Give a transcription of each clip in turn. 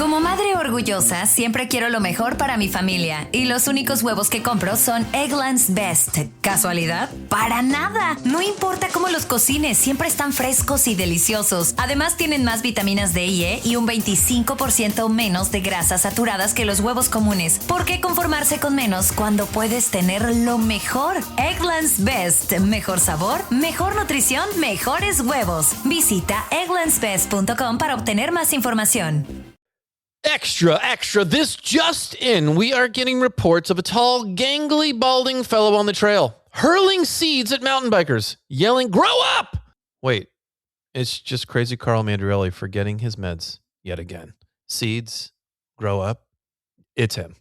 Como madre orgullosa, siempre quiero lo mejor para mi familia. Y los únicos huevos que compro son Eggland's Best. ¿Casualidad? ¡Para nada! No importa cómo los cocines, siempre están frescos y deliciosos. Además, tienen más vitaminas D y E y un 25% menos de grasas saturadas que los huevos comunes. ¿Por qué conformarse con menos cuando puedes tener lo mejor? Eggland's Best. Mejor sabor, mejor nutrición, mejores huevos. Visita egglandsbest.com para obtener más información. Extra, extra, this just in. We are getting reports of a tall, gangly, balding fellow on the trail, hurling seeds at mountain bikers, yelling, "Grow up!" Wait, it's just crazy Carl Mandrielli forgetting his meds yet again. Seeds, grow up, it's him.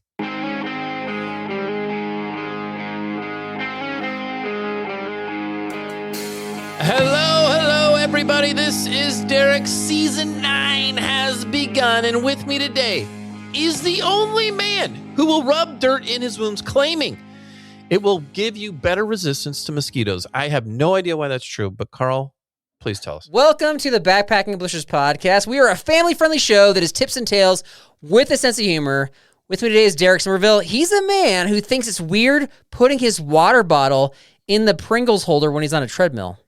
Hello, everybody. This is Derek. Season 9 has begun, and with me today is the only man who will rub dirt in his wounds, claiming it will give you better resistance to mosquitoes. I have no idea why that's true, but Carl, please tell us. Welcome to the Backpacking Blisters podcast. We are a family-friendly show that is tips and tales with a sense of humor. With me today is Derek Somerville. He's a man who thinks it's weird putting his water bottle in the Pringles holder when he's on a treadmill.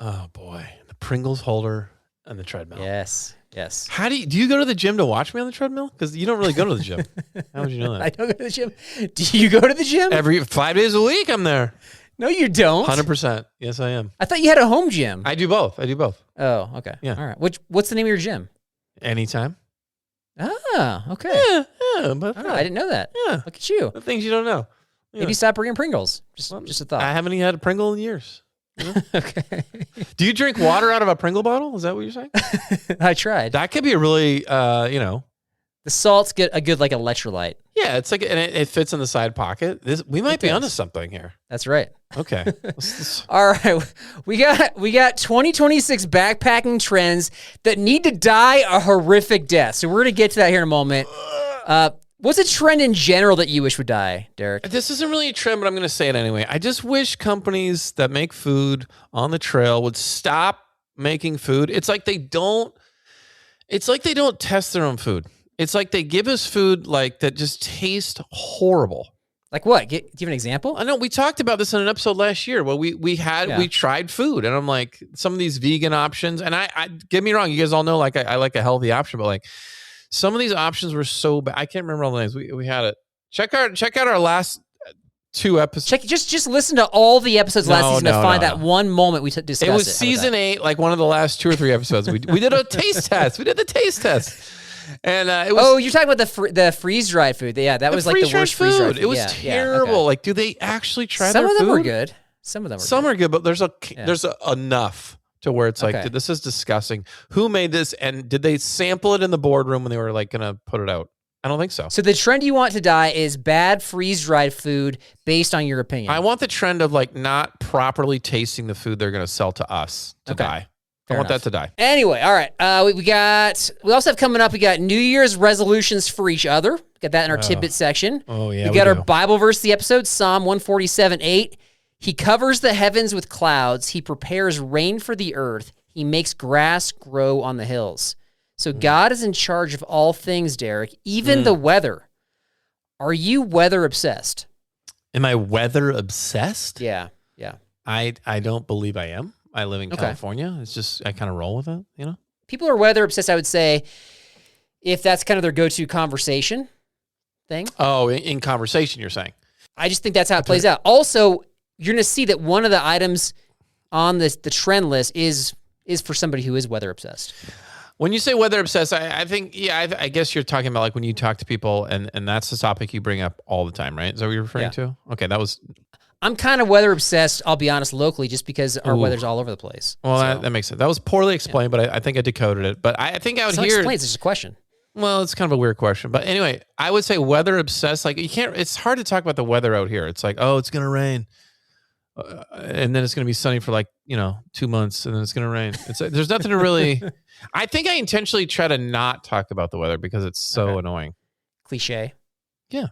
Oh boy, the Pringles holder and the treadmill. Yes. How do you go to the gym to watch me on the treadmill? Because you don't really go to the gym. How would you know that? I don't go to the gym. Do you go to the gym? Every 5 days a week, I'm there. No, you don't. 100%. Yes, I am. I thought you had a home gym. I do both. Oh, okay. Yeah. All right. What's the name of your gym? Anytime. Ah, okay. Yeah. But Oh, I didn't know that. Yeah. Look at you. The things you don't know. Yeah. Maybe stop bringing Pringles. Just a thought. I haven't even had a Pringle in years. You know? Okay. Do you drink water out of a Pringle bottle? Is that what you're saying? I tried. That could be a really, The salts get a good like electrolyte. Yeah, it's like, and it fits in the side pocket. We might be onto something here. That's right. Okay. All right. We got 2026 backpacking trends that need to die a horrific death. So we're going to get to that here in a moment. What's a trend in general that you wish would die, Derek? This isn't really a trend, but I'm going to say it anyway. I just wish companies that make food on the trail would stop making food. It's like they don't test their own food. It's like they give us food like that just tastes horrible. Like what? Do you have an example? I know we talked about this in an episode last year where we tried food, and I'm like, some of these vegan options, and I get me wrong, you guys all know like I like a healthy option, but like some of these options were so bad. I can't remember all the names. We had it. Check out our last 2 episodes. Just listen to all the episods last season to find that one moment we discussed. It was season 8, like one of the last 2 or 3 episodes. We did a taste test. We did the taste test. And it was, you're talking about the freeze-dried food. Yeah, that was like the worst freeze-dried food. It was terrible. Okay. Like, do they actually try their food? Some of them were good. Some are good, but there's enough to where it's like, dude, this is disgusting. Who made this? And did they sample it in the boardroom when they were like going to put it out? I don't think so. So the trend you want to die is bad freeze-dried food based on your opinion. I want the trend of like not properly tasting the food they're going to sell to us to die. I want that to die. Anyway, all right. We also have coming up, we got New Year's resolutions for each other. Got that in our tidbit section. Oh, yeah. We got our Bible verse of the episode, Psalm 147:8. He covers the heavens with clouds. He prepares rain for the earth. He makes grass grow on the hills. So God is in charge of all things, Derek, even the weather. Are you weather obsessed? Am I weather obsessed? Yeah. I don't believe I am. I live in California. It's just, I kind of roll with it, you know? People are weather obsessed, I would say, if that's kind of their go-to conversation thing. Oh, in conversation, you're saying? I just think that's how it plays out. Also, you're going to see that one of the items on the trend list is for somebody who is weather obsessed. When you say weather obsessed, I think, I guess you're talking about like when you talk to people and that's the topic you bring up all the time, right? Is that what you're referring to? Okay, that was... I'm kind of weather obsessed, I'll be honest, locally, just because our weather's all over the place. Well, that makes sense. That was poorly explained, but I think I decoded it. But I think out here... It's not explained, it's just a question. Well, it's kind of a weird question. But anyway, I would say weather obsessed. Like, you can't... It's hard to talk about the weather out here. It's like, oh, it's going to rain. And then it's going to be sunny for like, 2 months, and then it's going to rain. It's there's nothing to really... I think I intentionally try to not talk about the weather because it's so annoying. Cliche. Yeah.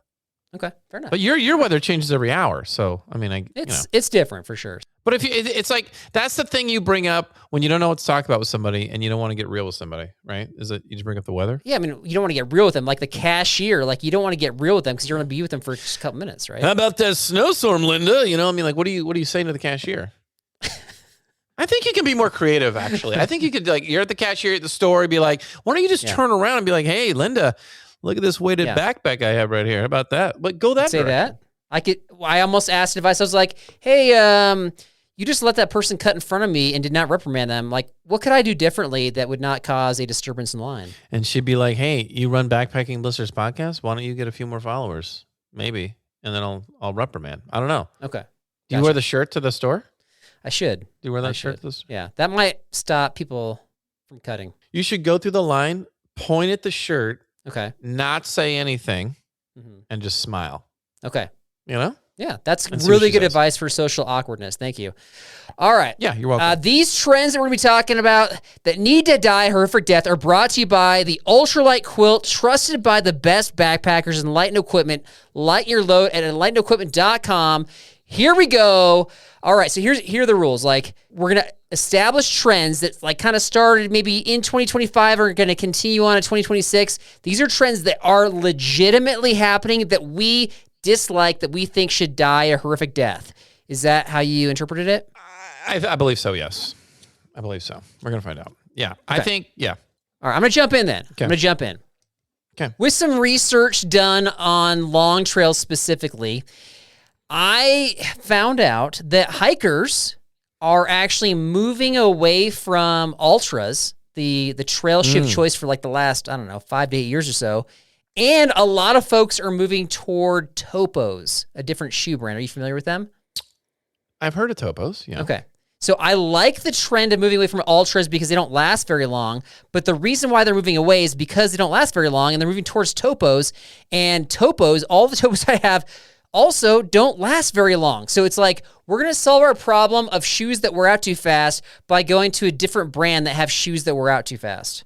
Okay, fair enough. But your weather changes every hour, so I mean, It's different for sure. But if it's like that's the thing you bring up when you don't know what to talk about with somebody and you don't want to get real with somebody, right? Is it you just bring up the weather? Yeah, I mean, you don't want to get real with them. Like the cashier, like you don't want to get real with them because you're going to be with them for just a couple minutes, right? How about that snowstorm, Linda? You know, I mean, like, what are you saying to the cashier? I think you can be more creative, actually. I think you could, like, you're at the cashier at the store, be like, why don't you just turn around and be like, hey, Linda, look at this weighted backpack I have right here. How about that? But go that Say direction. that. I almost asked advice. I was like, hey, you just let that person cut in front of me and did not reprimand them. Like, what could I do differently that would not cause a disturbance in line? And she'd be like, hey, you run Backpacking Blisters podcast? Why don't you get a few more followers? Maybe. And then I'll reprimand. I don't know. Okay. Do you wear the shirt to the store? I should. Do you wear that shirt to the store? Yeah. That might stop people from cutting. You should go through the line, point at the shirt, Okay. not say anything, and just smile. Okay. You know? Yeah, that's And see what really she good says. advice for social awkwardness. Thank you. All right. Yeah, you're welcome. These trends that we're going to be talking about that need to die a horrific death are brought to you by the ultralight quilt, trusted by the best backpackers in light and equipment. Lighten your load at enlightenequipment.com. Here we go. All right, so here are the rules. Like, we're going to establish trends that like kind of started maybe in 2025 are going to continue on in 2026. These are trends that are legitimately happening that we dislike, that we think should die a horrific death. Is that how you interpreted it? I believe so, yes. I believe so. We're going to find out. Yeah. Okay. I think, yeah. All right, I'm going to jump in then. Okay. I'm going to jump in. Okay. With some research done on long trails specifically, I found out that hikers are actually moving away from ultras, the trail ship choice for like the last, 5 to 8 years or so. And a lot of folks are moving toward Topos, a different shoe brand. Are you familiar with them? I've heard of Topos, yeah. Okay. So I like the trend of moving away from ultras because they don't last very long. But the reason why they're moving away is because they don't last very long, and they're moving towards Topos. And Topos, all the Topos I have, also don't last very long. So it's like, we're going to solve our problem of shoes that wear out too fast by going to a different brand that have shoes that wear out too fast.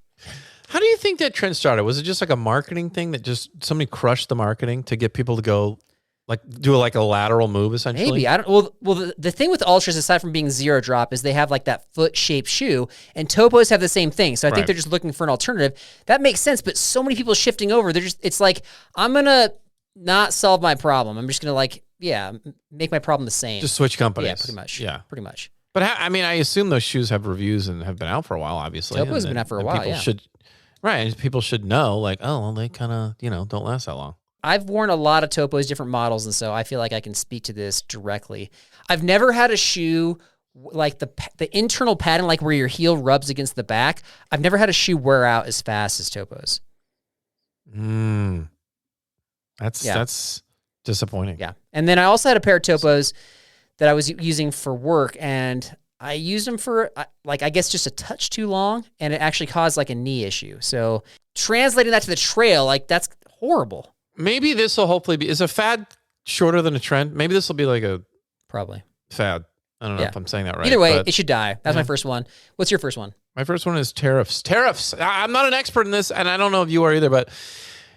How do you think that trend started? Was it just like a marketing thing that just somebody crushed the marketing to get people to go like do like a lateral move essentially? Maybe. I don't. Well, the thing with ultras, aside from being zero drop, is they have like that foot shaped shoe, and Topos have the same thing. So I think they're just looking for an alternative. That makes sense. But so many people shifting over, it's like, I'm gonna not solve my problem. I'm just gonna make my problem the same. Just switch companies. Yeah, pretty much. Yeah, pretty much. But I mean, I assume those shoes have reviews and have been out for a while. Obviously, Topos has been out for a while. People should. Right, and people should know, like, oh, well, they kind of, don't last that long. I've worn a lot of Topos, different models, and so I feel like I can speak to this directly. I've never had a shoe like the internal padding, like where your heel rubs against the back. I've never had a shoe wear out as fast as Topos. That's disappointing. Yeah, and then I also had a pair of Topos that I was using for work, and I used them for, I guess, just a touch too long, and it actually caused, like, a knee issue. So translating that to the trail, like, that's horrible. Maybe this will hopefully be, is a fad shorter than a trend? Maybe this will be like a probably fad. I don't know if I'm saying that right. Either way, it should die. That's my first one. What's your first one? My first one is tariffs. Tariffs. I'm not an expert in this, and I don't know if you are either, but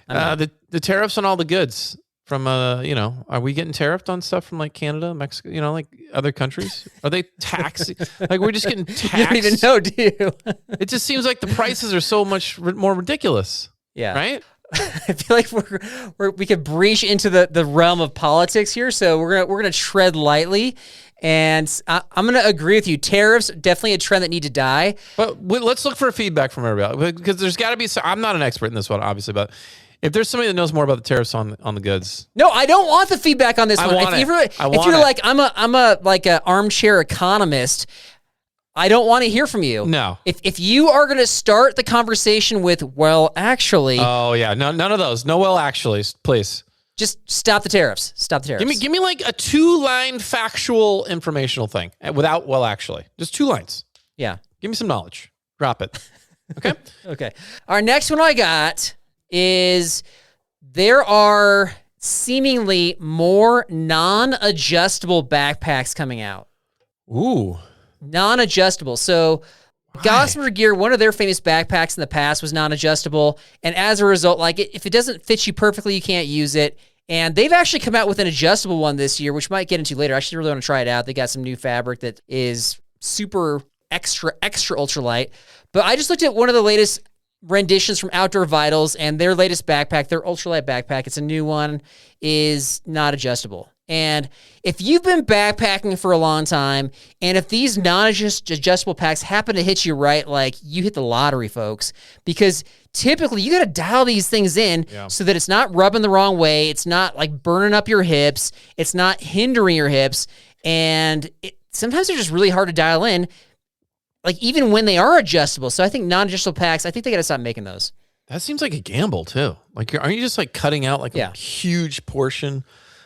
the tariffs on all the goods. From, are we getting tariffed on stuff from like Canada, Mexico, like other countries? Are they taxing? Like we're just getting taxed? You don't even know, do you? It just seems like the prices are so much more ridiculous. Yeah. Right? I feel like we could breach into the realm of politics here, so we're gonna tread lightly. And I'm gonna agree with you. Tariffs definitely a trend that need to die. But let's look for feedback from everybody because there's got to be. I'm not an expert in this one, obviously, but. If there's somebody that knows more about the tariffs on the goods, no, I don't want the feedback on this one. If you're like I'm a armchair economist, I don't want to hear from you. No. If you are going to start the conversation with, well, actually, oh yeah, no, none of those. No, well, actually, please. Just stop the tariffs. Stop the tariffs. Give me like a 2-line factual informational thing without well, actually, just 2 lines. Yeah. Give me some knowledge. Drop it. Okay. Okay. Our next one I got is there are seemingly more non-adjustable backpacks coming out. Ooh. Non-adjustable. So Gossamer Gear, one of their famous backpacks in the past was non-adjustable. And as a result, like if it doesn't fit you perfectly, you can't use it. And they've actually come out with an adjustable one this year, which we might get into later. I actually really want to try it out. They got some new fabric that is super extra ultralight. But I just looked at one of the latest renditions from Outdoor Vitals, and their latest backpack, their ultralight backpack, it's a new one, is not adjustable. And if you've been backpacking for a long time, and if these non-adjustable packs happen to hit you right, like you hit the lottery, folks, because typically you got to dial these things in so that it's not rubbing the wrong way, it's not like burning up your hips, it's not hindering your hips, and sometimes they're just really hard to dial in, like even when they are adjustable. So I think non-adjustable packs, I think they got to stop making those. That seems like a gamble too. Like, aren't you just like cutting out like a huge portion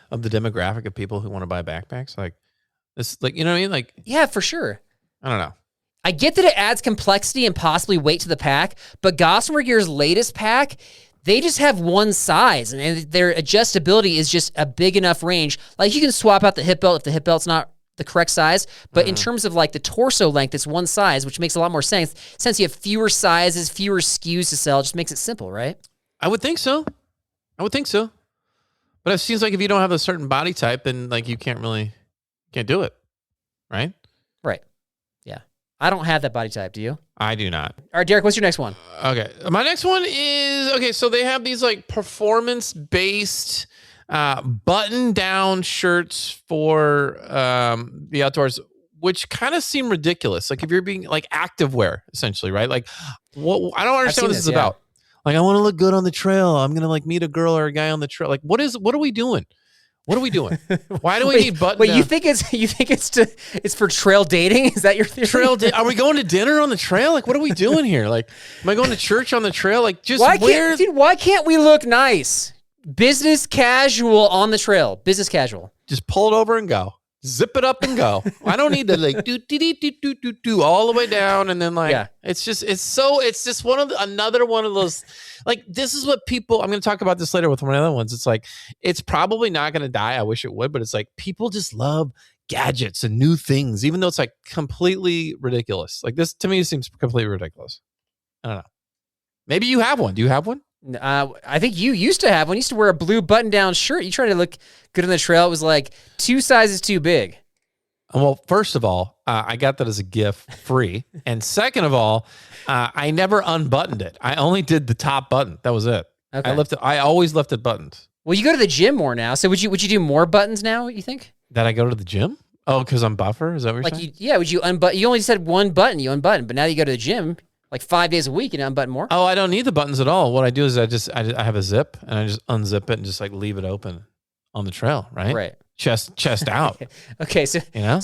of the demographic of people who want to buy backpacks? Like this, like, you know what I mean? Like, yeah, for sure. I don't know. I get that it adds complexity and possibly weight to the pack, but Gossamer Gear's latest pack, they just have one size, and their adjustability is just a big enough range. Like, you can swap out the hip belt if the hip belt's not the correct size, but in terms of like the torso length, it's one size, which makes a lot more sense. Since you have fewer sizes, fewer SKUs to sell, it just makes it simple, right? I would think so. But it seems like if you don't have a certain body type, then like you can't do it, right? Right. Yeah. I don't have that body type. Do you? I do not. All right, Derek, what's your next one? Okay. My next one is, okay, so they have these like performance-based button-down shirts for the outdoors, which kind of seem ridiculous. Like if you're being like activewear, essentially, right? Like what I don't understand what this is about. Like, I want to look good on the trail. I'm going to like meet a girl or a guy on the trail. Like, what are we doing? What are we doing? Why do we need button Wait, down? you think it's for trail dating? Is that your theory? Are we going to dinner on the trail? Like, what are we doing here? Like, am I going to church on the trail? Like, just why can't we look nice? Business casual on the trail. Business casual. Just pull it over and go. Zip it up and go. I don't need to like do all the way down and then like it's just another one of those, like, this is what people, I'm going to talk about this later with one of the other ones. It's like, it's probably not going to die. I wish it would, but it's like people just love gadgets and new things, even though it's like completely ridiculous. Like, this to me seems completely ridiculous. I don't know. Maybe you have one. Do you have one? I think you used to have one. You used to wear a blue button-down shirt. You tried to look good on the trail. It was like 2 sizes too big. Well, first of all, I got that as a gift free. And second of all, I never unbuttoned it. I only did the top button. That was it. Okay. I always left it buttoned. Well, you go to the gym more now. So would you do more buttons now, you think? That I go to the gym? Oh, because I'm buffer? Is that what you're saying? Would you unbutton? You only said one button, you unbutton. But now you go to the gym, like 5 days a week, and unbutton more? Oh, I don't need the buttons at all. What I do is I have a zip, and I just unzip it and just like leave it open on the trail, right? Right. Chest out. Okay, so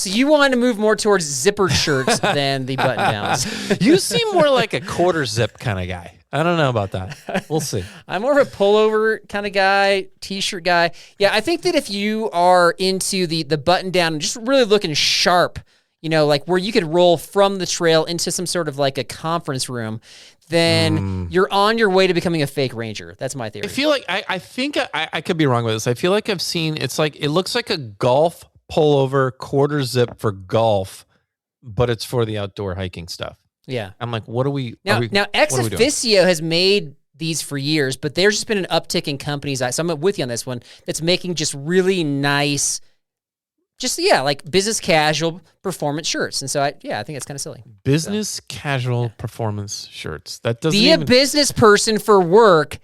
you wanted to move more towards zippered shirts than the button downs. You seem more like a quarter zip kind of guy. I don't know about that. We'll see. I'm more of a pullover kind of guy, t-shirt guy. Yeah, I think that if you are into the button down and just really looking sharp, you know, like where you could roll from the trail into some sort of like a conference room, then you're on your way to becoming a fake ranger. That's my theory. I feel like I think I could be wrong with this. I feel like I've seen, it's like, it looks like a golf pullover quarter zip for golf, but it's for the outdoor hiking stuff. Yeah. I'm like, what are we now Ex Officio has made these for years, but there's just been an uptick in companies. So I'm with you on this one, that's making just really nice, like business casual performance shirts. And so I think it's kind of silly. Business casual performance shirts. That doesn't be a business person for work,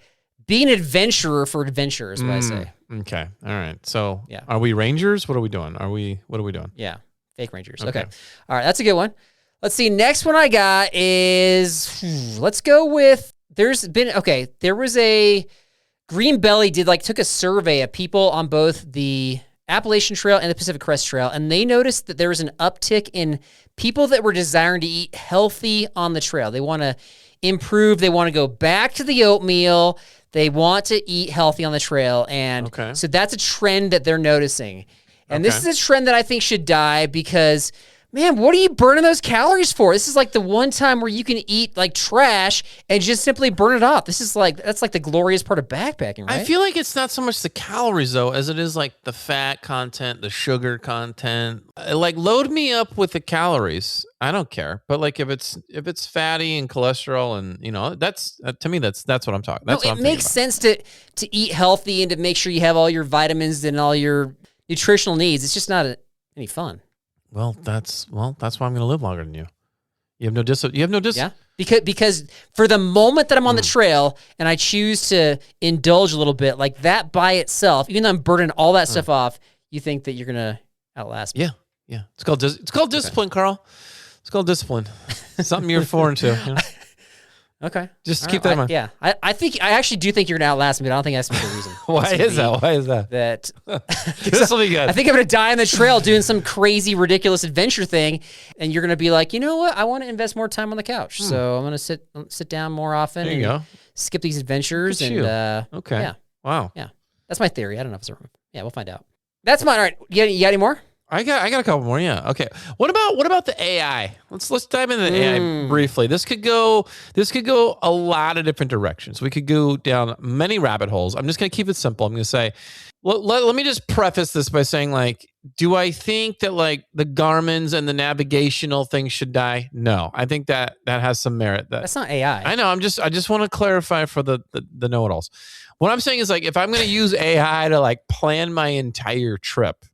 be an adventurer for adventure is what I say. Okay. All right. So are we rangers? What are we doing? What are we doing? Yeah. Fake rangers. Okay. All right. That's a good one. Let's see. Next one I got is, let's go with, there was a Green Belly took a survey of people on both the Appalachian Trail and the Pacific Crest Trail, and they noticed that there was an uptick in people that were desiring to eat healthy on the trail. They want to improve. They want to go back to the oatmeal. They want to eat healthy on the trail, and so that's a trend that they're noticing. And this is a trend that I think should die because, Man, what are you burning those calories for? This is like the one time where you can eat like trash and just simply burn it off. That's like the glorious part of backpacking, right? I feel like it's not so much the calories though, as it is like the fat content, the sugar content. Like load me up with the calories. I don't care. But like if it's fatty and cholesterol and that's to me that's what I'm talking. That's what I'm it makes sense to eat healthy and to make sure you have all your vitamins and all your nutritional needs. It's just not any fun. Well, that's why I'm going to live longer than you. You have no Yeah, because for the moment that I'm on the trail and I choose to indulge a little bit, like that by itself, even though I'm burning all that stuff off, you think that you're gonna outlast me? Yeah. It's called discipline, Carl. It's called discipline. Something you're foreign to. You know? Okay. Just keep that in mind. Yeah. I actually do think you're gonna outlast me, but I don't think that's the reason. Why is that? This will be good. I think I'm gonna die on the trail doing some crazy, ridiculous adventure thing, and you're gonna be like, you know what? I want to invest more time on the couch, so I'm gonna sit down more often. There you go. Skip these adventures Okay. Yeah. Wow. Yeah. That's my theory. I don't know if it's wrong. Yeah, we'll find out. That's mine. All right. You got any more? I got a couple more. Yeah. Okay. What about the AI? Let's dive into the AI briefly. This could go a lot of different directions. We could go down many rabbit holes. I'm just going to keep it simple. I'm going to say, let me just preface this by saying, like, do I think that like the Garmin's and the navigational things should die? No, I think that has some merit. That's not AI. I know. I just want to clarify for the know-it-alls. What I'm saying is, like, if I'm going to use AI to like plan my entire trip,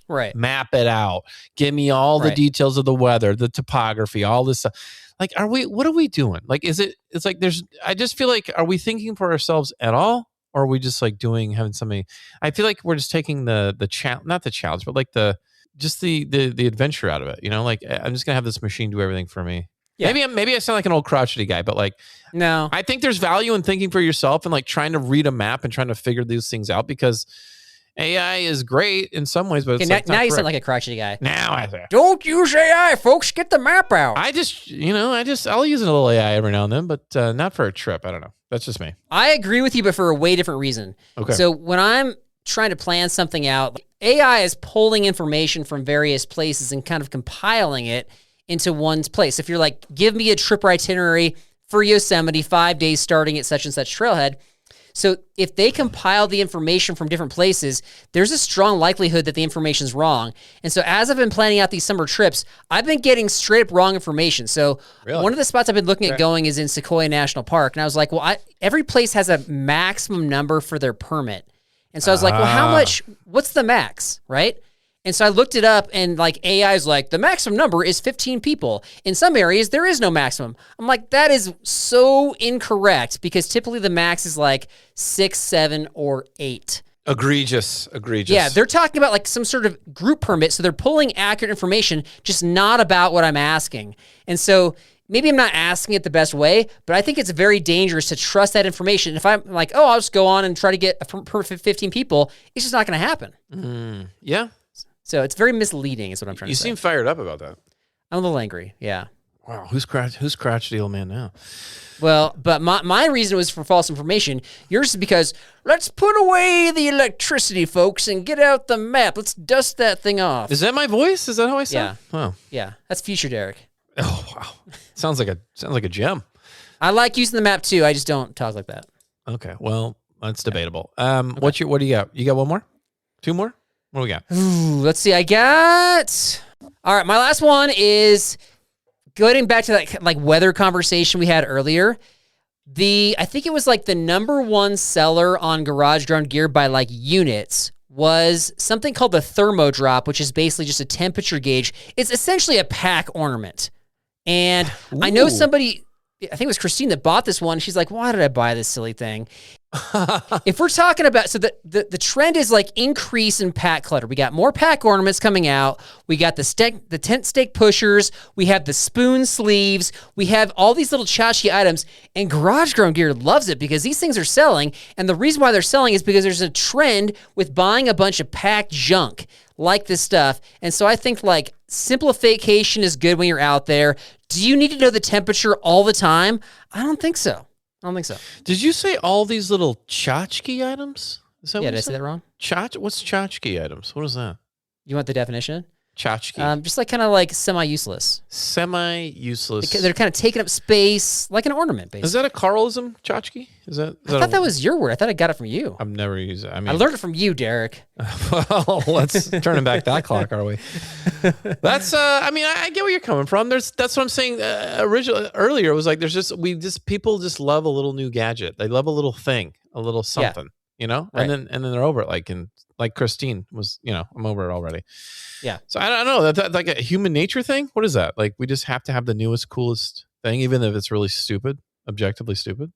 right, map it out, give me all the Right. details of the weather, the topography, all this stuff. Like, what are we doing? Like, it's like I just feel like, are we thinking for ourselves at all? Or are we just like having somebody, I feel like we're just taking the challenge, not the challenge, but like the adventure out of it. Like, I'm just going to have this machine do everything for me. Yeah. Maybe I sound like an old crotchety guy, but like, No. I think there's value in thinking for yourself and like trying to read a map and trying to figure these things out, because AI is great in some ways, but it's Okay, like now not you sound correct. like a crotchety guy. Now I say. Don't use AI, folks. Get the map out. I'll use a little AI every now and then, but not for a trip. I don't know. That's just me. I agree with you, but for a way different reason. Okay. So when I'm trying to plan something out, AI is pulling information from various places and kind of compiling it into one's place. If you're like, give me a trip itinerary for Yosemite, 5 days starting at such and such trailhead. So if they compile the information from different places, there's a strong likelihood that the information's wrong. And so as I've been planning out these summer trips, I've been getting straight up wrong information. So one of the spots I've been looking at going is in Sequoia National Park. And I was like, well, every place has a maximum number for their permit. And so I was like, well, what's the max, right? And so I looked it up, and like AI is like, the maximum number is 15 people. In some areas, there is no maximum. I'm like, that is so incorrect, because typically the max is like 6, 7, or 8. Egregious. Yeah, they're talking about like some sort of group permit, so they're pulling accurate information, just not about what I'm asking. And so maybe I'm not asking it the best way, but I think it's very dangerous to trust that information. If I'm like, I'll just go on and try to get a permit for 15 people, it's just not going to happen. Yeah. So it's very misleading is what I'm trying to say. You seem fired up about that. I'm a little angry, yeah. Wow. Who's crotchety old man now? Well, but my reason was for false information. Yours is because, let's put away the electricity, folks, and get out the map. Let's dust that thing off. Is that my voice? Is that how I sound? Yeah. Wow. Yeah, that's future Derek. Oh, wow. Sounds like a gem. I like using the map too. I just don't talk like that. Okay. Well, that's debatable. What do you got? You got one more? 2 more? What do we got? Ooh, let's see. All right, my last one is going back to that like weather conversation we had earlier. I think it was like the #1 seller on Garage Ground Gear by like units was something called the Thermo Drop, which is basically just a temperature gauge. It's essentially a pack ornament. And I know somebody, I think it was Christine that bought this one. She's like, why did I buy this silly thing? If we're talking about, so the trend is like increase in pack clutter. We got more pack ornaments coming out. We got the tent stake pushers. We have the spoon sleeves. We have all these little tchotchke items, and Garage Ground Gear loves it because these things are selling. And the reason why they're selling is because there's a trend with buying a bunch of packed junk like this stuff. And so I think like simplification is good when you're out there. Do you need to know the temperature all the time? I don't think so. Did you say all these little tchotchke items? Is that Yeah, what did you I say said? that wrong? What's tchotchke items? What is that? You want the definition? Tchotchke. Just like kind of like semi-useless. Semi-useless. They're kind of taking up space like an ornament, basically. Is that a Carlism, Tchotchke? I thought that was your word. I thought I got it from you. I've never used it. I mean, I learned it from you, Derek. Well, let's turn back that clock, are we? That's. I mean, I get where you're coming from. That's what I'm saying. Earlier, it was like people just love a little new gadget. They love a little thing, a little something, you know. Right. And then they're over it. Like Christine was, I'm over it already. Yeah. So I don't know. That like a human nature thing. What is that? Like we just have to have the newest, coolest thing, even if it's really stupid, objectively stupid.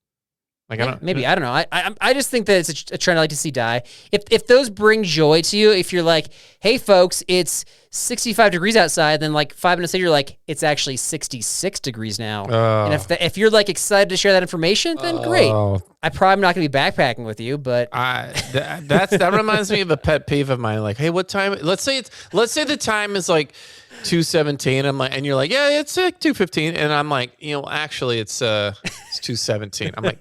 Like I don't know. I just think that it's a trend I like to see die. If those bring joy to you, if you're like, hey folks, it's 65 degrees outside, then like 5 minutes later you're like, it's actually 66 degrees now. And if you're like excited to share that information, then great. I'm probably not going to be backpacking with you, but that reminds me of a pet peeve of mine. Like, hey, what time? Let's say the time is like 2:17. I'm like, and you're like, yeah, it's like 2:15, and I'm like, actually, it's 2:17. I'm like,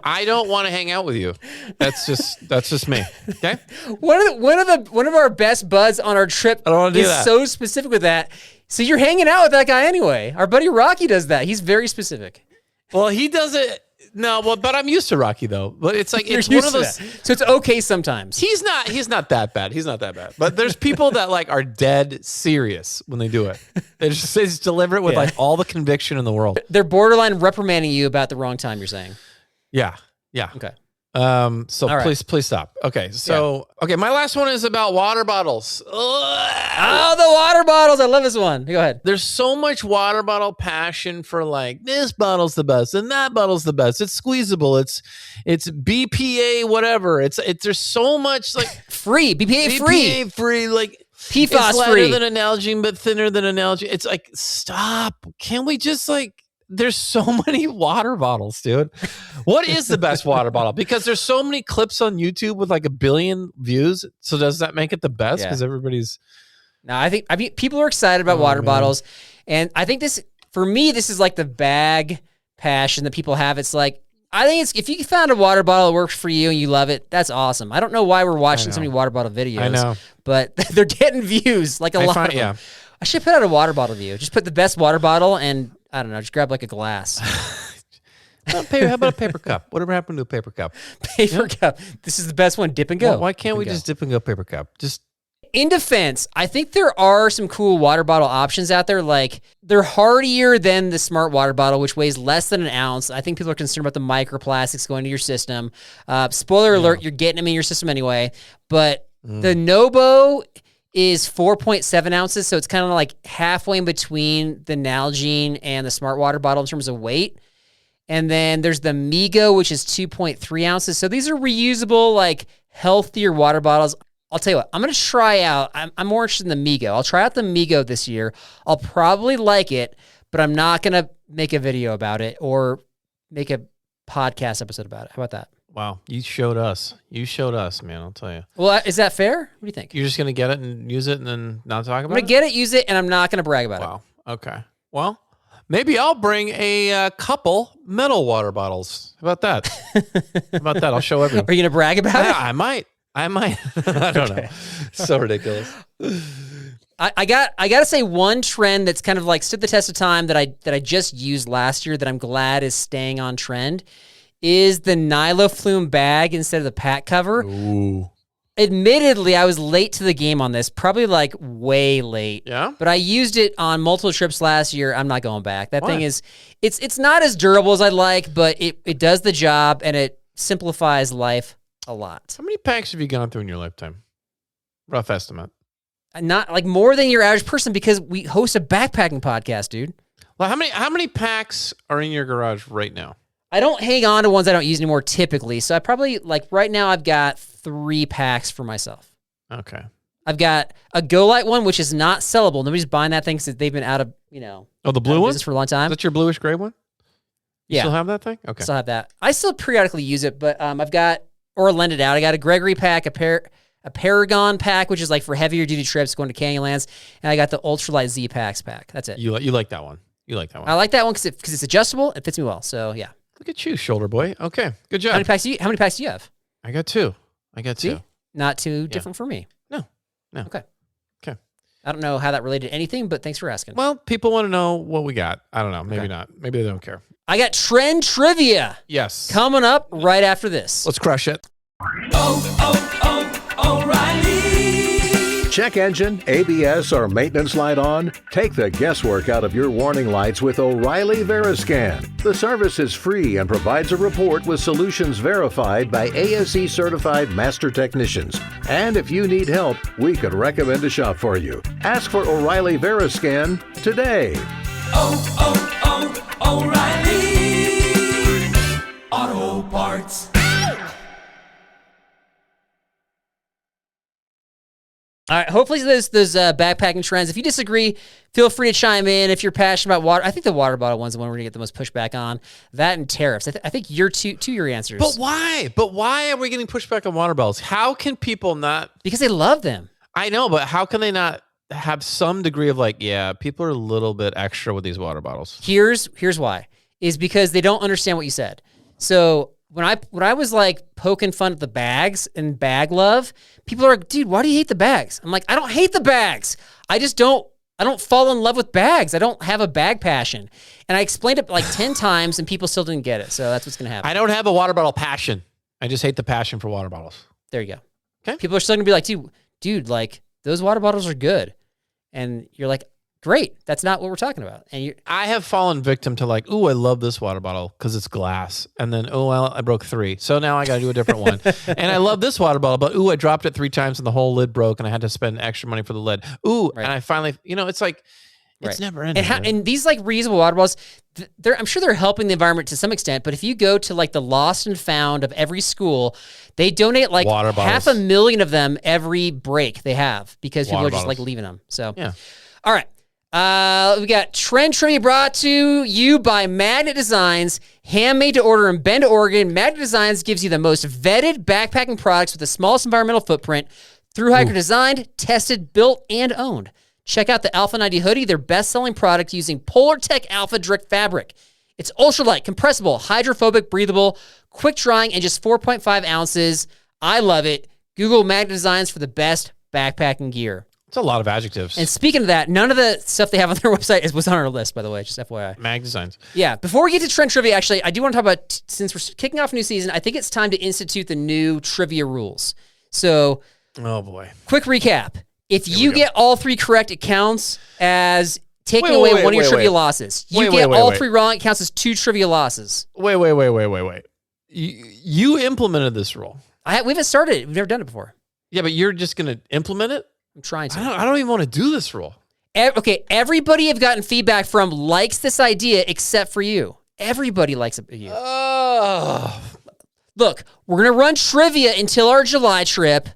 I don't want to hang out with you. That's just me. Okay. One of our best buds on our trip is so specific with that. So you're hanging out with that guy anyway. Our buddy Rocky does that. He's very specific. Well, he does it. No, well, but I'm used to Rocky though. But it's like it's one of those. So it's okay sometimes. He's not that bad. He's not that bad. But there's people that like are dead serious when they do it. They just deliver it with like all the conviction in the world. They're borderline reprimanding you about the wrong time. You're saying. Yeah. Okay. So please stop. Okay. So my last one is about water bottles. Oh, the water bottles. I love this one. Go ahead. There's so much water bottle passion for like this bottle's the best and that bottle's the best. It's squeezable. It's BPA whatever. There's so much like free BPA free like PFAS it's lighter free than Nalgene but thinner than Nalgene. It's like stop. Can we just like there's so many water bottles, dude. What is the best water bottle? Because there's so many clips on YouTube with like 1 billion views. So does that make it the best? Because everybody's. No, I think people are excited about water bottles, and I think this is like the bag passion that people have. It's like I think if you found a water bottle that works for you and you love it, that's awesome. I don't know why we're watching so many water bottle videos. I know, but they're getting views like a lot of them. I should put out a water bottle review. Just put the best water bottle and. I don't know. Just grab like a glass. How about a paper cup? Whatever happened to a paper cup? Paper cup. This is the best one. Dip and go. Well, why can't we just dip and go paper cup? Just in defense, I think there are some cool water bottle options out there. Like they're hardier than the smart water bottle, which weighs less than an ounce. I think people are concerned about the microplastics going to your system. Spoiler alert: you're getting them in your system anyway. But the Nobo is 4.7 ounces, so it's kind of like halfway in between the Nalgene and the smart water bottle in terms of weight. And then there's the Migo, which is 2.3 ounces. So these are reusable, like healthier water bottles. I'll tell you what, I'm going to try out. I'm more interested in the Migo. I'll try out the Migo this year. I'll probably like it, but I'm not going to make a video about it or make a podcast episode about it. How about that? Wow, you showed us, man. I'll tell you. Well, is that fair? What do you think? You're just gonna get it and use it, and then not talk about it. I'm gonna get it, use it, and I'm not gonna brag about it. Wow. Okay. Well, maybe I'll bring a couple metal water bottles. How about that? I'll show everyone. Are you gonna brag about it? I might. I don't know. So ridiculous. I gotta say one trend that's kind of like stood the test of time that I just used last year that I'm glad is staying on trend. Is the Nyloflume bag instead of the pack cover. Ooh. Admittedly, I was late to the game on this, probably like way late. Yeah. But I used it on multiple trips last year. I'm not going back. That thing is, it's not as durable as I'd like, but it does the job and it simplifies life a lot. How many packs have you gone through in your lifetime? Rough estimate. Not like more than your average person because we host a backpacking podcast, dude. Well, how many packs are in your garage right now? I don't hang on to ones I don't use anymore typically. So I probably, like right now, I've got 3 packs for myself. Okay. I've got a Go Light one, which is not sellable. Nobody's buying that thing because they've been out of, the blue one? for a long time. Is that your bluish gray one? You still have that thing? Okay. Still have that. I still periodically use it, but I've got, or lend it out. I got a Gregory pack, a Paragon pack, which is like for heavier duty trips going to Canyonlands, and I got the Ultralight Z packs pack. That's it. You like that one? I like that one because it's adjustable. It fits me well. So yeah. Look at you, shoulder boy. Okay, good job. How many packs do you have? I got 2. See? Not too different for me. No. Okay. I don't know how that related to anything, but thanks for asking. Well, people want to know what we got. I don't know. Maybe not. Maybe they don't care. I got trend trivia. Yes. Coming up right after this. Let's crush it. O'Reilly. Check engine, ABS, or maintenance light on? Take the guesswork out of your warning lights with O'Reilly Veriscan. The service is free and provides a report with solutions verified by ASE certified master technicians. And if you need help, we could recommend a shop for you. Ask for O'Reilly Veriscan today. O'Reilly Auto Parts. All right, hopefully those backpacking trends. If you disagree, feel free to chime in. If you're passionate about water, I think the water bottle one's the one we're going to get the most pushback on. That and tariffs. I think you're two your answers. But why? But why are we getting pushback on water bottles? How can people not? Because they love them. I know, but how can they not have some degree of people are a little bit extra with these water bottles? Here's why. Is because they don't understand what you said. So when I was like poking fun at the bags and bag love, people are like, dude, why do you hate the bags? I'm like, I don't hate the bags. I don't fall in love with bags. I don't have a bag passion. And I explained it like 10 times and people still didn't get it. So that's what's going to happen. I don't have a water bottle passion. I just hate the passion for water bottles. There you go. Okay. People are still going to be like, dude, like those water bottles are good. And you're like, great. That's not what we're talking about. And I have fallen victim to I love this water bottle because it's glass. And then, I broke 3. So now I got to do a different one. And I love this water bottle, but I dropped it 3 times and the whole lid broke and I had to spend extra money for the lid. Right. And I finally, it's like, it's never ending. And these reusable water bottles, I'm sure they're helping the environment to some extent, but if you go to the lost and found of every school, they donate water bottles. 500,000 of them every break they have because people are just leaving them. So, yeah. All right. We got Trend Trivia brought to you by Magnet Designs, handmade to order in Bend, Oregon. Magnet Designs gives you the most vetted backpacking products with the smallest environmental footprint. Through Hiker designed, tested, built, and owned. Check out the Alpha 90 hoodie, their best-selling product using Polartec Alpha Direct fabric. It's ultralight, compressible, hydrophobic, breathable, quick drying, and just 4.5 ounces. I love it. Google Magnet Designs for the best backpacking gear. It's a lot of adjectives. And speaking of that, none of the stuff they have on their website was on our list, by the way, just FYI. Mag Designs. Yeah. Before we get to Trend Trivia, actually, I do want to talk about, since we're kicking off a new season, I think it's time to institute the new trivia rules. So, oh boy. Quick recap. If you get all 3 correct, it counts as taking away one of your trivia losses. You get all 3 wrong, it counts as 2 trivia losses. Wait. You implemented this rule. We haven't started it. We've never done it before. Yeah, but you're just going to implement it? I'm trying to. I don't even want to do this rule. Okay, everybody I've gotten feedback from likes this idea except for you. Everybody likes it. You. Look, we're going to run trivia until our July trip.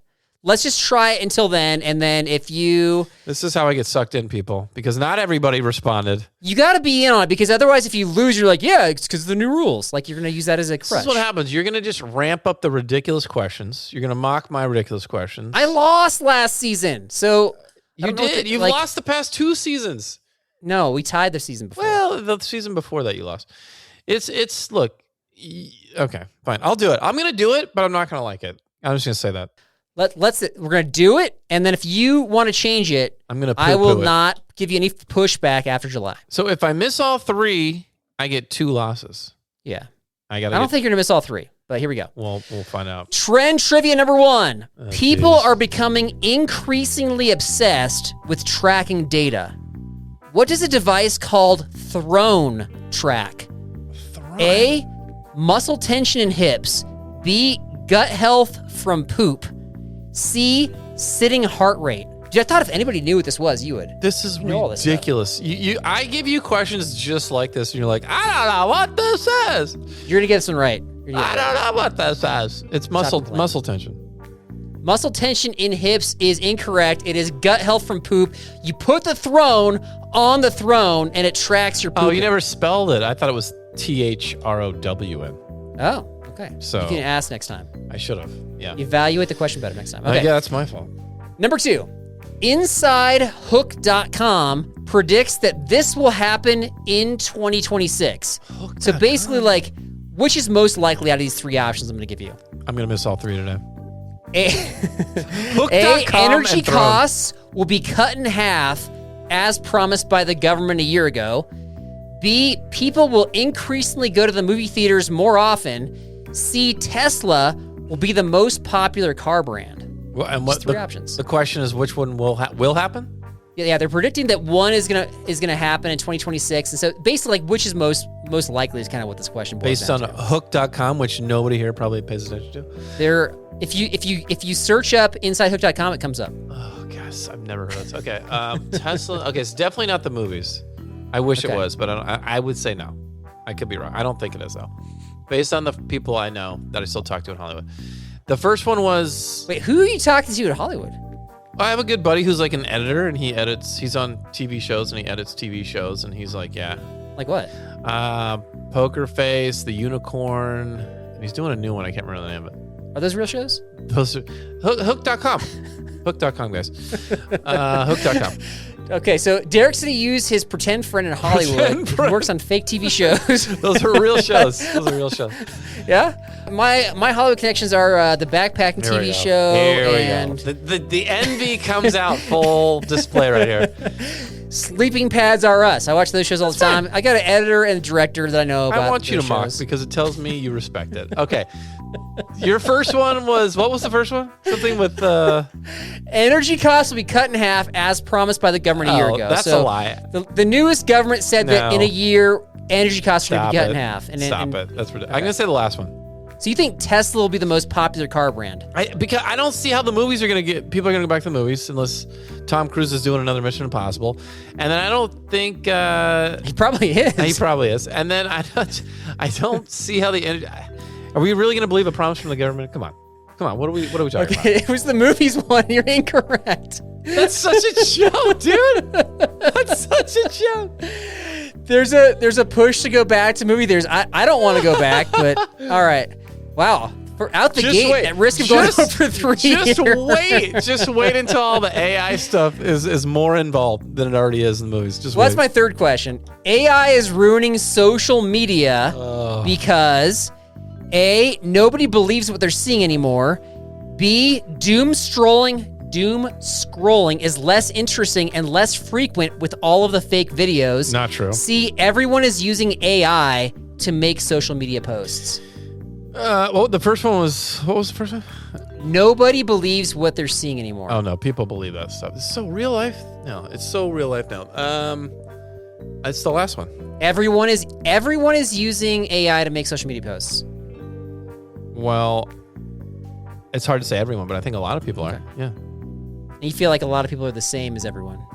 Let's just try it until then, and then if you... This is how I get sucked in, people, because not everybody responded. You got to be in on it, because otherwise if you lose, you're like, yeah, it's because of the new rules. Like, you're going to use that as a crutch. This is what happens. You're going to just ramp up the ridiculous questions. You're going to mock my ridiculous questions. I lost last season, so... You did. You've lost the past 2 seasons. No, we tied the season before. Well, the season before that you lost. It's look, okay, fine. I'll do it. I'm going to do it, but I'm not going to like it. I'm just going to say that. We're gonna do it, and then if you want to change it, I will not give you any pushback after July. So if I miss all 3, I get 2 losses. Yeah, I don't think you're gonna miss all 3, but here we go. Well, we'll find out. Trend trivia number 1: people are becoming increasingly obsessed with tracking data. What does a device called Throne track? A, muscle tension in hips. B, gut health from poop. C, sitting heart rate. I thought if anybody knew what this was, you would. This is ridiculous. I give you questions just like this, and you're like, I don't know what this is. You're gonna get this one right. I don't know what this is. It's muscle tension. Muscle tension in hips is incorrect. It is gut health from poop. You put the throne on the throne, and it tracks your poop. Oh, you never spelled it. I thought it was THROWN. Oh. Okay. So you can ask next time. I should have. Yeah. Evaluate the question better next time. Okay. Yeah, that's my fault. Number 2. InsideHook.com predicts that this will happen in 2026. So basically, which is most likely out of these 3 options I'm going to give you? I'm going to miss all 3 today. Energy costs will be cut in half as promised by the government a year ago. B, people will increasingly go to the movie theaters more often. C, Tesla will be the most popular car brand. Well, and Just three options. The question is, which one will happen? Yeah, they're predicting that one is gonna happen in 2026, and so basically, like, which is most likely is kind of what this question boils Based down on to. Hook.com, which nobody here probably pays attention to. If you search up inside Hook.com, it comes up. Oh gosh, I've never heard of this. Okay, Tesla. Okay, it's definitely not the movies. I wish it was, but I would say no. I could be wrong. I don't think it is though. Based on the people I know that I still talk to in Hollywood, the first one was. Wait, who are you talking to at Hollywood? I have a good buddy who's like an editor, and he's on TV shows, and he edits TV shows, and he's like, yeah. Like what? Poker Face, The Unicorn, and he's doing a new one. I can't remember the name of it. Are those real shows? Those are Hook.com. Hook.com, guys. Hook.com. Okay, so Derek's going to use his pretend friend in Hollywood who works on fake TV shows. Those are real shows. Yeah? My Hollywood connections are the Backpacking TV show. Here we and go. The envy comes out full display right here. Sleeping Pads Are Us. I watch those shows all the time. I got an editor and director that I know about. I want you to those mock shows. because it tells me you respect it. Okay. Your first one was, what was the first one? Something with... Energy costs will be cut in half as promised by the government a year ago. That's a lie. The newest government said that in a year, energy costs are going to be cut in half. Stop it. That's ridiculous. I'm going to say the last one. So you think Tesla will be the most popular car brand? Because I don't see how the movies are going to get... People are going to go back to the movies unless Tom Cruise is doing another Mission Impossible. And then I don't think... He probably is. He probably is. And then I don't see how the... Are we really going to believe a promise from the government? Come on. What are we talking about? It was the movies one. You're incorrect. That's such a joke, dude. That's such a joke. There's a push to go back to movie theaters. I don't want to go back, but all right. Wow. Out the gate, at risk of going over for 3 years. Just wait until all the AI stuff is more involved than it already is in the movies. That's my third question. AI is ruining social media because A, nobody believes what they're seeing anymore. B, doom scrolling is less interesting and less frequent with all of the fake videos. Not true. C, everyone is using AI to make social media posts. The first one was... What was the first one? Nobody believes what they're seeing anymore. Oh, no. People believe that stuff. It's so real life. No, it's so real life now. It's the last one. Everyone is using AI to make social media posts. Well, it's hard to say everyone, but I think a lot of people are. Yeah. And you feel like a lot of people are the same as everyone.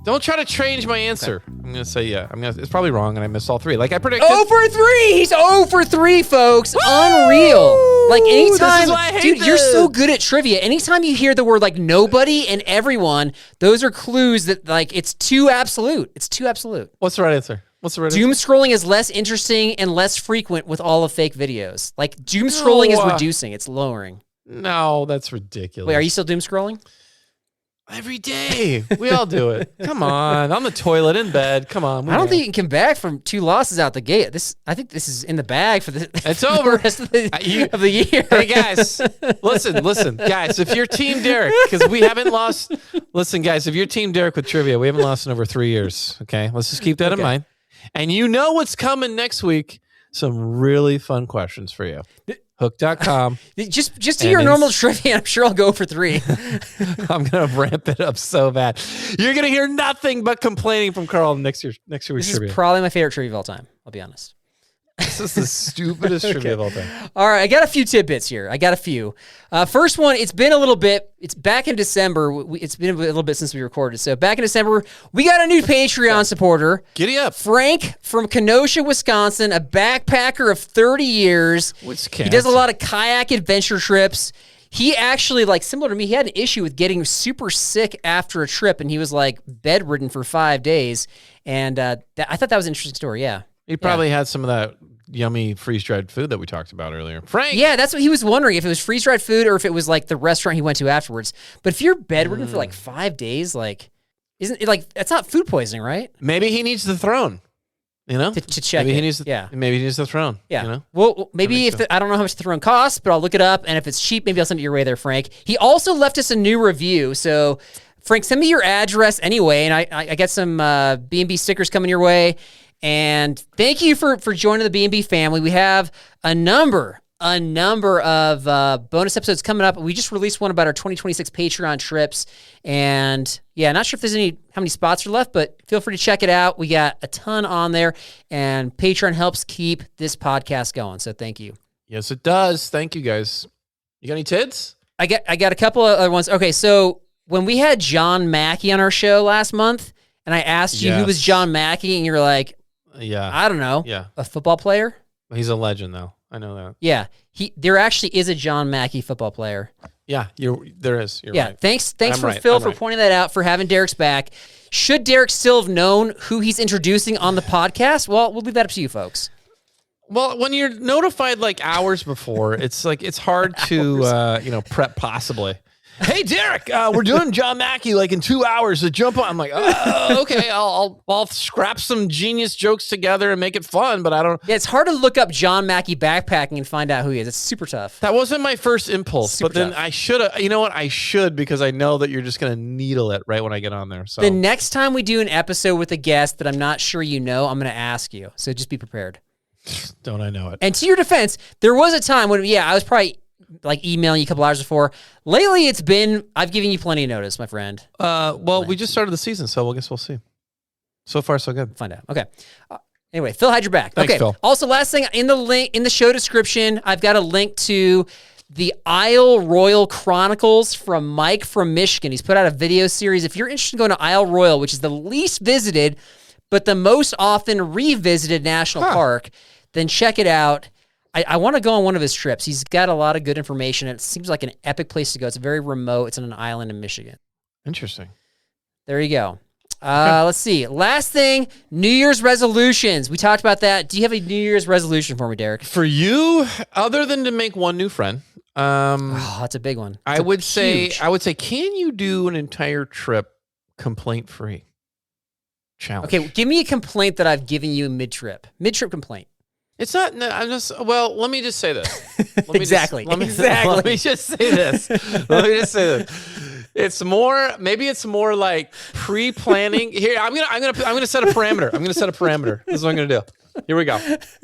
Don't try to change my answer. Okay. I'm going to say yeah. It's probably wrong, and I missed all three. Like I predicted. 0 for 3! He's 0 for 3, folks. Woo! Unreal. Like anytime, this is why I hate dude, this. You're so good at trivia. Anytime you hear the word like nobody and everyone, those are clues that like it's too absolute. It's too absolute. What's the right answer? Doom scrolling is less interesting and less frequent with all of fake videos. Like doom scrolling is reducing. It's lowering. No, that's ridiculous. Wait, are you still doom scrolling? Every day. We all do it. Come on. On the toilet, in bed. Come on. I don't think you can come back from 2 losses out the gate. I think this is in the bag for the, it's over. The rest of the year. Hey, guys. Listen. Guys, if you're Team Derek, because we haven't lost. Listen, guys, if you're Team Derek with trivia, we haven't lost in over 3 years. Okay? Let's just keep that in mind. And you know what's coming next week. Some really fun questions for you. Hook.com. Just do your normal trivia. I'm sure I'll go for 3. I'm going to ramp it up so bad. You're going to hear nothing but complaining from Carl next week's trivia. This is probably my favorite trivia of all time. I'll be honest. This is the stupidest trivia of all time. All right, I got a few tidbits here. First one, it's been a little bit. It's back in December. It's been a little bit since we recorded. So back in December, we got a new Patreon supporter. Giddy up. Frank from Kenosha, Wisconsin, a backpacker of 30 years. He does a lot of kayak adventure trips. He actually, like similar to me, he had an issue with getting super sick after a trip, and he was like bedridden for 5 days. And I thought that was an interesting story, yeah. He probably had some of that yummy freeze-dried food that we talked about earlier. Frank! Yeah, that's what he was wondering, if it was freeze-dried food or if it was like the restaurant he went to afterwards. But if you're bedridden for like 5 days, like, isn't it like, that's not food poisoning, right? Maybe he needs the throne. You know, to check maybe it. he needs. Maybe he needs the throne. Yeah. You know? Well, maybe if I don't know how much the throne costs, but I'll look it up, and if it's cheap, maybe I'll send it your way there, Frank. He also left us a new review, so Frank, send me your address anyway, and I got some B&B stickers coming your way. And thank you for joining the B&B family. We have a number of bonus episodes coming up. We just released one about our 2026 Patreon trips. And yeah, not sure if there's how many spots are left, but feel free to check it out. We got a ton on there, and Patreon helps keep this podcast going. So thank you. Yes, it does. Thank you, guys. You got any tids? I got a couple of other ones. Okay, so when we had John Mackey on our show last month, and I asked you who was John Mackey, and you were like, I don't know. Yeah. A football player? He's a legend, though. I know that. Yeah. There actually is a John Mackey football player. Yeah, there is. You're right. Thanks Phil for pointing that out, for having Derek's back. Should Derek still have known who he's introducing on the podcast? Well, we'll leave that up to you folks. Well, when you're notified like hours before, it's hard to prep possibly. Hey, Derek, we're doing John Mackey like in 2 hours to jump on. I'm like, oh, okay, I'll scrap some genius jokes together and make it fun, but I don't. Yeah, it's hard to look up John Mackey backpacking and find out who he is. It's super tough. That wasn't my first impulse, Super but then tough. I should have. You know what? I should, because I know that you're just gonna needle it right when I get on there. So The next time we do an episode with a guest that I'm not sure you know, I'm going to ask you. So just be prepared. don't I know it? And to your defense, there was a time when, I was probably like emailing you a couple hours before. Lately, I've given you plenty of notice, my friend. Well, we just started the season, so I guess we'll see. So far, so good. Find out. Okay. Anyway, Phil had your back. Thanks, okay. Phil. Also, last thing in the show description, I've got a link to the Isle Royal Chronicles from Mike from Michigan. He's put out a video series. If you're interested in going to Isle Royal, which is the least visited but the most often revisited national park, then check it out. I want to go on one of his trips. He's got a lot of good information. It seems like an epic place to go. It's very remote. It's on an island in Michigan. Interesting. There you go. Let's see. Last thing, New Year's resolutions. We talked about that. Do you have a New Year's resolution for me, Derek? For you, other than to make one new friend, that's a big one. I would say, can you do an entire trip complaint-free? Challenge. Okay, give me a complaint that I've given you mid-trip complaint. It's not. No, I'm just. Well, let me just say this. Exactly. Let me just say this. It's more. Maybe it's more like pre-planning. Here, I'm gonna set a parameter. This is what I'm gonna do. Here we go.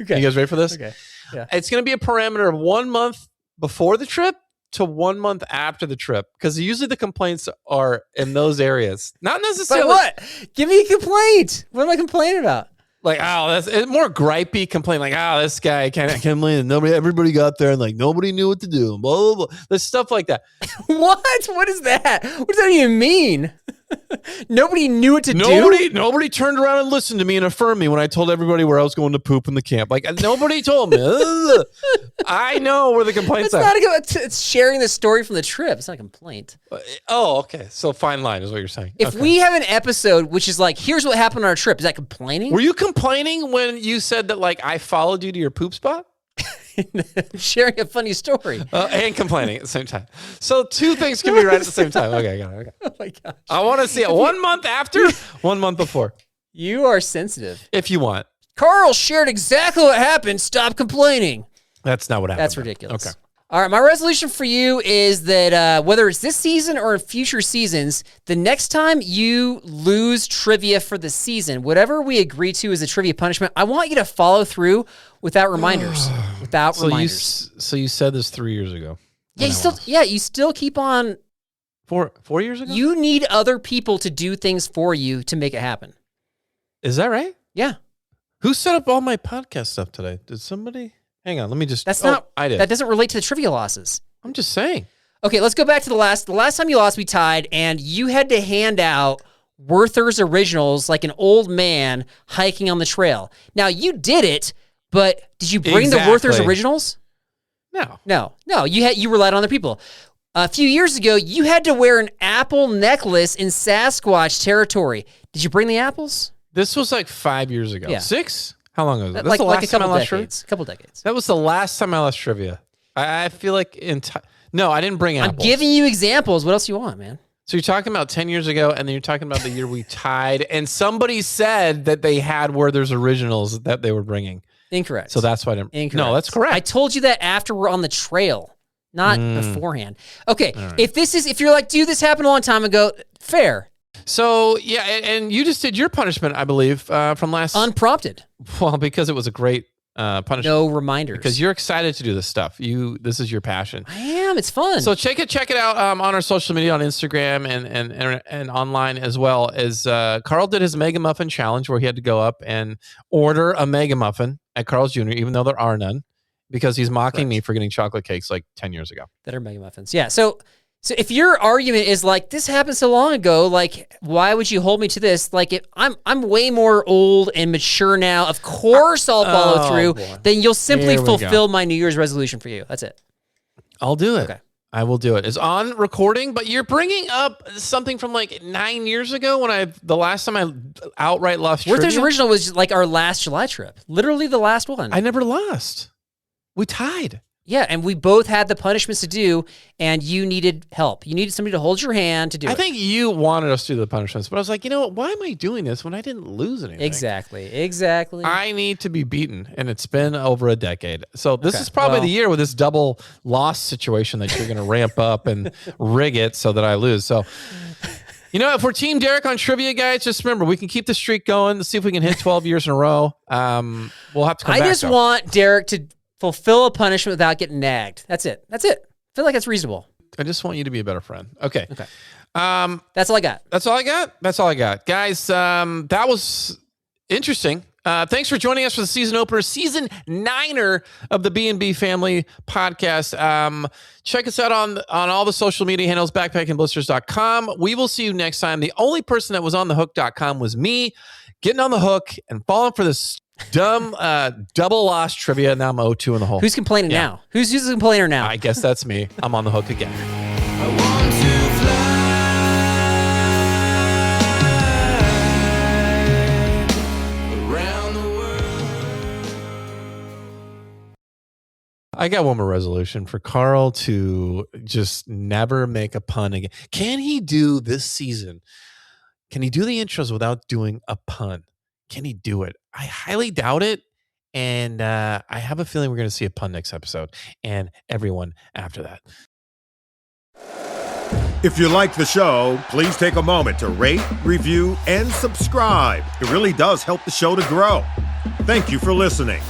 Okay. You guys ready for this? Okay. Yeah. It's gonna be a parameter of 1 month before the trip to 1 month after the trip, because usually the complaints are in those areas. Not necessarily. But what? Give me a complaint. What am I complaining about? Like, that's it's more gripey complaint. Like, this guy can't believe everybody got there and like nobody knew what to do. Blah, blah, blah. There's stuff like that. What? What is that? What does that even mean? Nobody knew what to do? Nobody turned around and listened to me and affirmed me when I told everybody where I was going to poop in the camp. Like, nobody told me. I know where the complaints are. It's sharing the story from the trip. It's not a complaint. Oh, okay. So fine line is what you're saying. If we have an episode which is like, here's what happened on our trip, is that complaining? Were you complaining when you said that, like, I followed you to your poop spot? Sharing a funny story. And complaining at the same time. So two things can be right at the same time. Okay, got it. Okay. Oh my gosh. I want to see it 1 month after, 1 month before. You are sensitive. If you want. Carl shared exactly what happened. Stop complaining. That's not what happened. That's ridiculous. Okay. All right, my resolution for you is that whether it's this season or future seasons, the next time you lose trivia for the season, whatever we agree to as a trivia punishment, I want you to follow through without reminders. Reminders. So you said this 3 years ago. Yeah, you still keep on. 4 years ago? You need other people to do things for you to make it happen. Is that right? Yeah. Who set up all my podcast stuff today? Did somebody? Hang on, let me just. I did. That doesn't relate to the trivia losses. I'm just saying. Okay, let's go back to the last time you lost, we tied, and you had to hand out Werther's Originals like an old man hiking on the trail. Now, you did it, but did you bring the Werther's Originals? No. You relied on other people. A few years ago, you had to wear an apple necklace in Sasquatch territory. Did you bring the apples? This was like 5 years ago. Yeah. 6? How long ago was that? Like a couple decades. That was the last time I lost trivia. I feel like no, I didn't bring apples. I'm giving you examples. What else do you want, man? So you're talking about 10 years ago, and then you're talking about the year we tied, and somebody said that they had Werther's Originals that they were bringing. Incorrect. So that's why I didn't. Incorrect. No, that's correct. I told you that after we're on the trail, not beforehand. Okay, right. if you're like, dude, this happened a long time ago, fair. So, yeah, and you just did your punishment, I believe, from last... Unprompted. Well, because it was a great punishment. No reminders. Because you're excited to do this stuff. This is your passion. I am. It's fun. So check it out on our social media, on Instagram and online, as well as Carl did his Mega Muffin Challenge, where he had to go up and order a Mega Muffin at Carl's Jr., even though there are none, because he's mocking me for getting chocolate cakes like 10 years ago. That are Mega Muffins. Yeah. So if your argument is like, this happened so long ago, like, why would you hold me to this? Like, I'm way more old and mature now. Of course I'll follow through. Boy. Then you'll simply Here we fulfill my New Year's resolution for you. That's it. I'll do it. Okay. I will do it. It's on recording, but you're bringing up something from like 9 years ago when the last time I outright lost Werther's trivia. Original was like our last July trip. Literally the last one. I never lost. We tied. Yeah, and we both had the punishments to do, and you needed help. You needed somebody to hold your hand to do it. I think you wanted us to do the punishments, but I was like, you know what? Why am I doing this when I didn't lose anything? Exactly. I need to be beaten, and it's been over a decade. So this Okay, is probably well- the year with this double loss situation that you're going to ramp up and rig it so that I lose. So, you know, if we're Team Derek on trivia, guys, just remember, we can keep the streak going. Let's see if we can hit 12 years in a row. We'll have to come back. I just want Derek to fulfill a punishment without getting nagged. That's it. I feel like that's reasonable. I just want you to be a better friend. Okay. That's all I got. That's all I got. Guys, that was interesting. Thanks for joining us for the season opener, season 9er of the B&B Family Podcast. Check us out on all the social media handles, backpackingblisters.com. We will see you next time. The only person that was on the hook.com was me, getting on the hook and falling for this dumb double loss trivia. Now I'm 0-2 in the hole. Who's complaining now? Who's the complainer now? I guess that's me. I'm on the hook again. I want to fly around the world. I got one more resolution for Carl to just never make a pun again. Can he do this season? Can he do the intros without doing a pun? Can he do it? I highly doubt it. And I have a feeling we're going to see a pun next episode and everyone after that. If you like the show, please take a moment to rate, review, and subscribe. It really does help the show to grow. Thank you for listening.